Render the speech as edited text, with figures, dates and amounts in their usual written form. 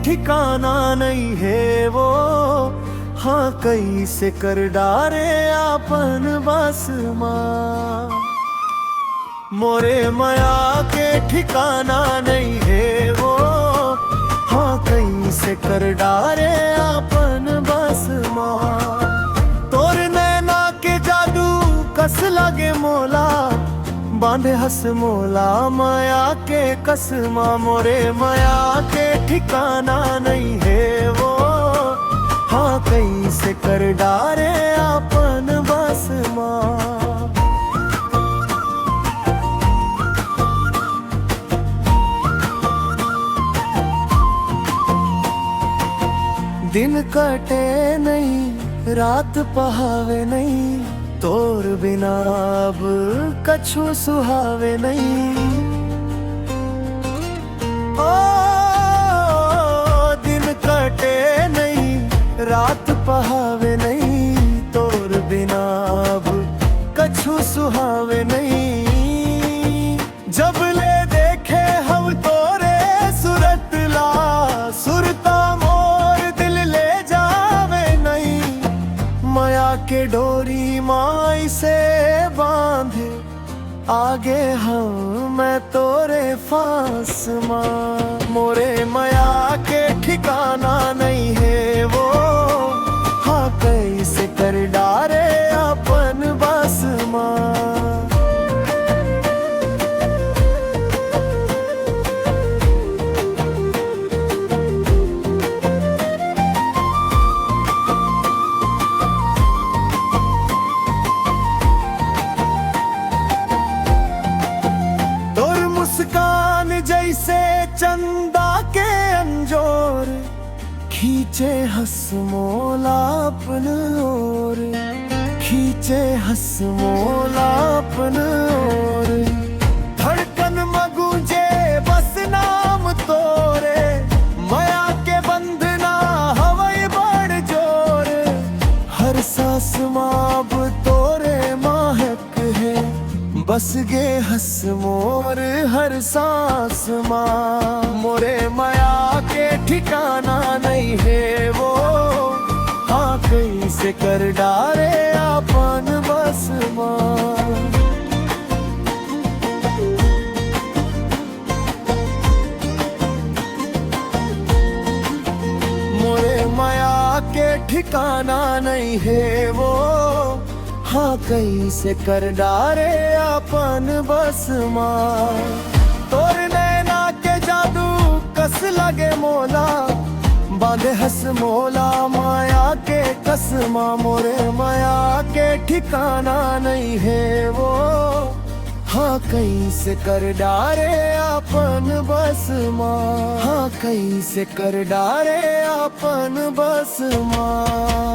ठिकाना नहीं है वो। हाँ कैसे कर डारे आपन बस माँ, मोरे माया के ठिकाना नहीं है वो। हाँ कैसे कर डारे आपन बस माँ, तोर नैना के जादू कस लगे मोला, बांधे हस मोला माया के कसमा, मोरे माया के ठिकाना नहीं है वो। हाँ कैसे कर डारे आपन बस माँ। दिन कटे नहीं रात पहावे नहीं, तोर बिना अब कछु सुहावे नहीं। ओ दिन कटे नहीं रात पहावे नहीं, तोर बिना अब कछु सुहावे नहीं। जब ले देखे हम तोरे सूरत ला, सुरता मोर दिल ले जावे नहीं। माया के डोरी माई से बांधे आगे हम मैं तोरे फांस माँ, मोरे माया के ठिकाना नहीं है वो। हाँ कैसे कर डारे अपन बस माँ। मुस्कान जैसे चंदा के अंजोर, खींचे हंस मोला अपन ओर, खींचे हंस मोला अपन ओर। धड़कन मगूंजे बस नाम तोरे, माया के बंधना हवाई बड़ जोर। हर सांस माब तोरे महक है, बस गे हंस मोर हर सांस माँ, मोरे माया के ठिकाना नहीं है वो। हाँ कैसे कर डारे आपन बस माँ। मोरे माया के ठिकाना नहीं है वो। हाँ कैसे कर डारे अपन बस माँ, तोर नैना के जादू कस लगे मोला, बांधे हंस मोला माया के कसमा, मोरे माया के ठिकाना नहीं है वो। हाँ कैसे कर डारे अपन बस माँ, हाँ कैसे कर डारे अपन बस माँ।